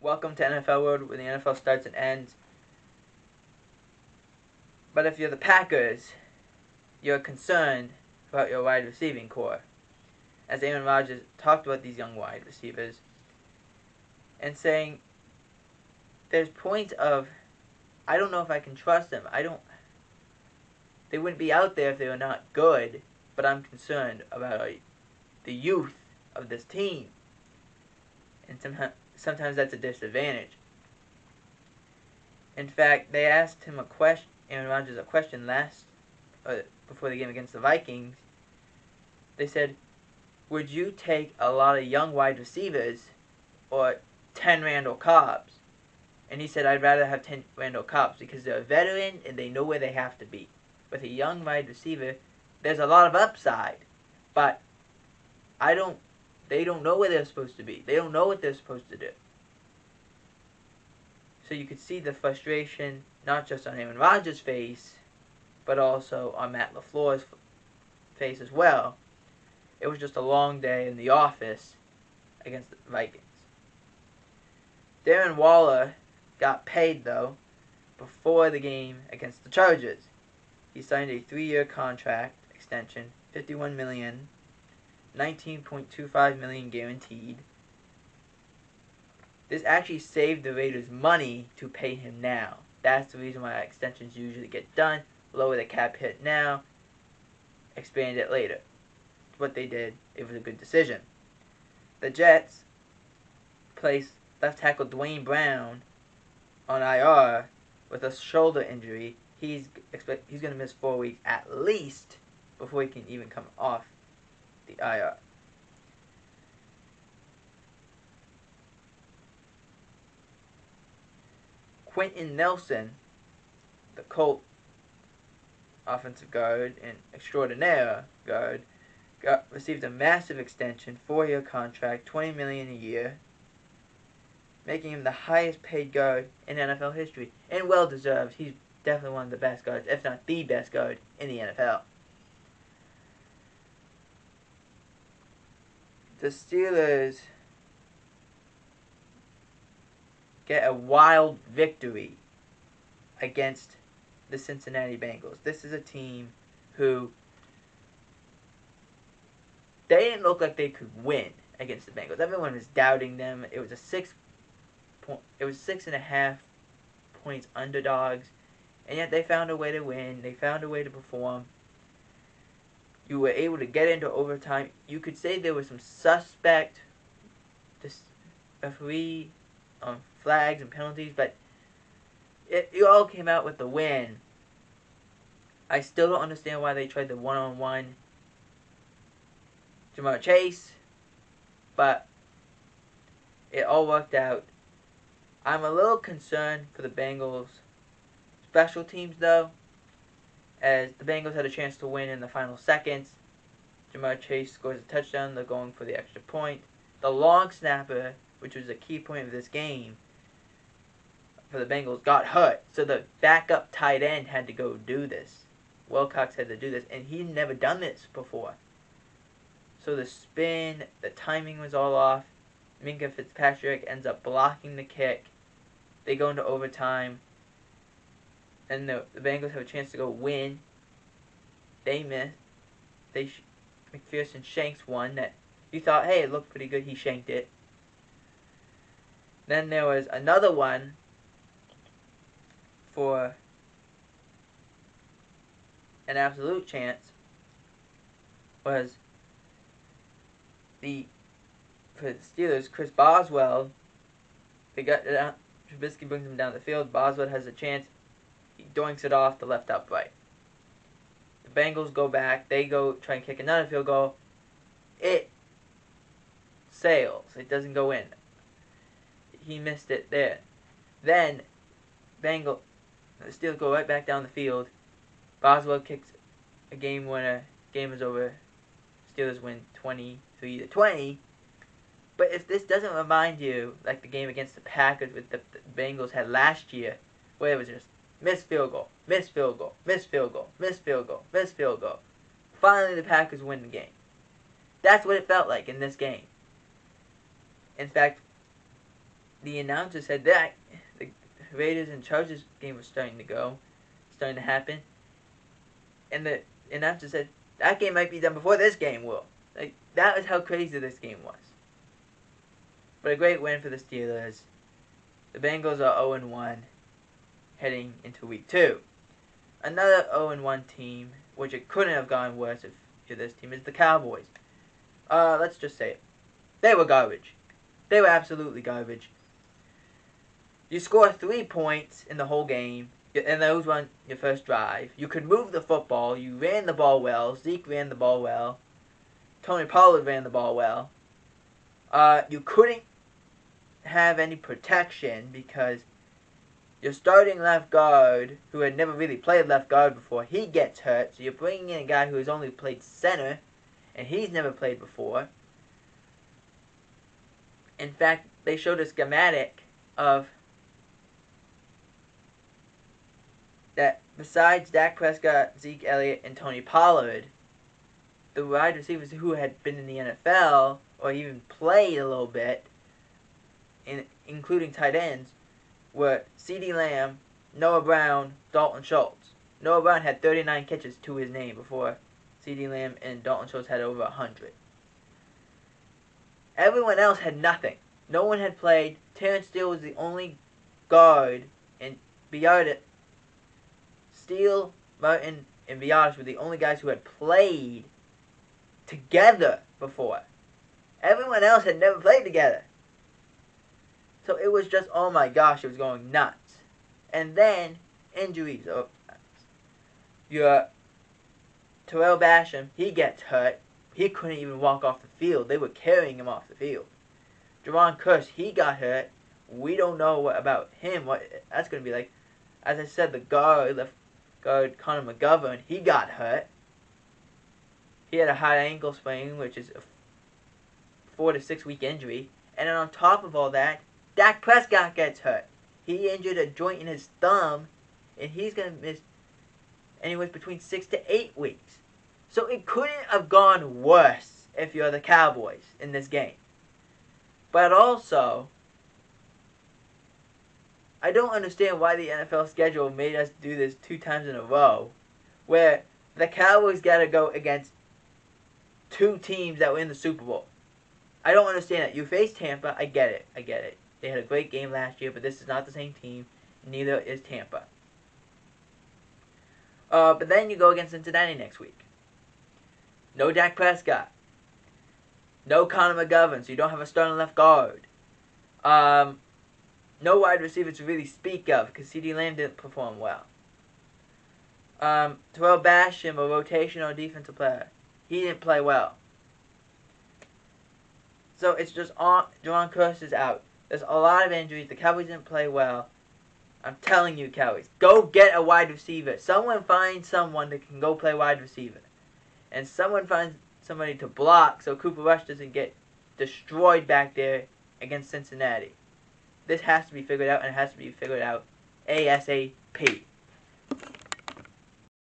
Welcome to NFL World, where the NFL starts and ends. But if you're the Packers, you're concerned about your wide receiving core. As Aaron Rodgers talked about these young wide receivers and saying there's points of, I don't know if I can trust them. They wouldn't be out there if they were not good, but I'm concerned about the youth of this team. And sometimes that's a disadvantage. In fact, they asked him Aaron Rodgers a question before the game against the Vikings. They said, would you take a lot of young wide receivers or 10 Randall Cobbs? And he said, I'd rather have 10 Randall Cobbs because they're a veteran and they know where they have to be. With a young wide receiver, there's a lot of upside, but they don't know where they're supposed to be. They don't know what they're supposed to do. So you could see the frustration, not just on Aaron Rodgers' face, but also on Matt LaFleur's face as well. It was just a long day in the office against the Vikings. Darren Waller got paid, though, before the game against the Chargers. He signed a 3-year contract extension, $51 million, $19.25 million guaranteed. This actually saved the Raiders money to pay him now. That's the reason why extensions usually get done. Lower the cap hit now, expand it later. What they did, it was a good decision. The Jets placed left tackle Dwayne Brown on IR with a shoulder injury. He's going to miss 4 weeks at least before he can even come off the IR. Quentin Nelson, the Colt offensive guard and extraordinaire guard, received a massive extension, 4-year contract, $20 million a year, making him the highest paid guard in NFL history, and well deserved. He's definitely one of the best guards, if not the best guard in the NFL. The Steelers get a wild victory against the Cincinnati Bengals. This is a team who they didn't look like they could win against the Bengals. Everyone was doubting them. It was 6.5 points underdogs, and yet they found a way to win. They found a way to perform. You were able to get into overtime. You could say there was some suspect referee flags and penalties, but you all came out with the win. I still don't understand why they tried the one-on-one Jamar Chase, but it all worked out. I'm a little concerned for the Bengals special teams, though, as the Bengals had a chance to win in the final seconds. Jamar Chase scores a touchdown. They're going for the extra point. The long snapper, which was a key point of this game for the Bengals, got hurt. So the backup tight end had to go do this. Wilcox had to do this, and he'd never done this before. So the spin, the timing was all off. Minka Fitzpatrick ends up blocking the kick. They go into overtime. And the Bengals have a chance to go win. They miss. McPherson shanks one that you thought, hey, it looked pretty good. He shanked it. Then there was another one for an absolute chance. For the Steelers, Chris Boswell. They got it out. Trubisky brings him down the field. Boswell has a chance. He doinks it off the left upright. The Bengals go back. They go try and kick another field goal. It sails. It doesn't go in. He missed it there. Then the Steelers go right back down the field. Boswell kicks a game winner. Game is over. Steelers win 23-20. But if this doesn't remind you like the game against the Packers with the Bengals had last year, where it was just missed field goal, missed field goal, missed field goal, missed field goal, missed field goal. Finally, the Packers win the game. That's what it felt like in this game. In fact, the announcer said that the Raiders and Chargers game was starting to happen, and the announcer said that game might be done before this game will. Like, that was how crazy this game was. But a great win for the Steelers. The Bengals are 0-1 heading into week 2. Another 0-1 team, which it couldn't have gone worse if you're this team, is the Cowboys. Let's just say it. They were garbage. They were absolutely garbage. You score 3 points in the whole game, and those were on your first drive. You could move the football. You ran the ball well. Zeke ran the ball well. Tony Pollard ran the ball well. You couldn't have any protection because your starting left guard, who had never really played left guard before, he gets hurt. So you're bringing in a guy who has only played center, and he's never played before. In fact, they showed a schematic of that besides Dak Prescott, Zeke Elliott, and Tony Pollard, the wide receivers who had been in the NFL or even played a little bit, including tight ends, were CeeDee Lamb, Noah Brown, Dalton Schultz. Noah Brown had 39 catches to his name before CeeDee Lamb and Dalton Schultz had over 100. Everyone else had nothing. No one had played. Terrence Steele was the only guard, and Steele, Martin, and Biadasz were the only guys who had played together before. Everyone else had never played together. So it was just, oh my gosh, it was going nuts. And then, injuries. Your Terrell Basham, he gets hurt. He couldn't even walk off the field. They were carrying him off the field. Jerron Kearse, he got hurt. We don't know what about him, what that's going to be like. As I said, left guard Connor McGovern, he got hurt. He had a high ankle sprain, which is a 4 to 6 week injury. And then on top of all that, Dak Prescott gets hurt. He injured a joint in his thumb, and he's going to miss anywhere between 6 to 8 weeks. So it couldn't have gone worse if you're the Cowboys in this game. But also, I don't understand why the NFL schedule made us do this 2 times in a row, where the Cowboys got to go against 2 teams that were in the Super Bowl. I don't understand it. You face Tampa, I get it. They had a great game last year, but this is not the same team. Neither is Tampa. But then you go against Cincinnati next week. No Dak Prescott. No Connor McGovern, so you don't have a starting left guard. No wide receiver to really speak of, because CeeDee Lamb didn't perform well. Terrell Basham, a rotational defensive player, he didn't play well. So it's just Jerron Kearse is out. There's a lot of injuries. The Cowboys didn't play well. I'm telling you, Cowboys, go get a wide receiver. Someone find someone that can go play wide receiver. And someone finds somebody to block so Cooper Rush doesn't get destroyed back there against Cincinnati. This has to be figured out, and it has to be figured out ASAP.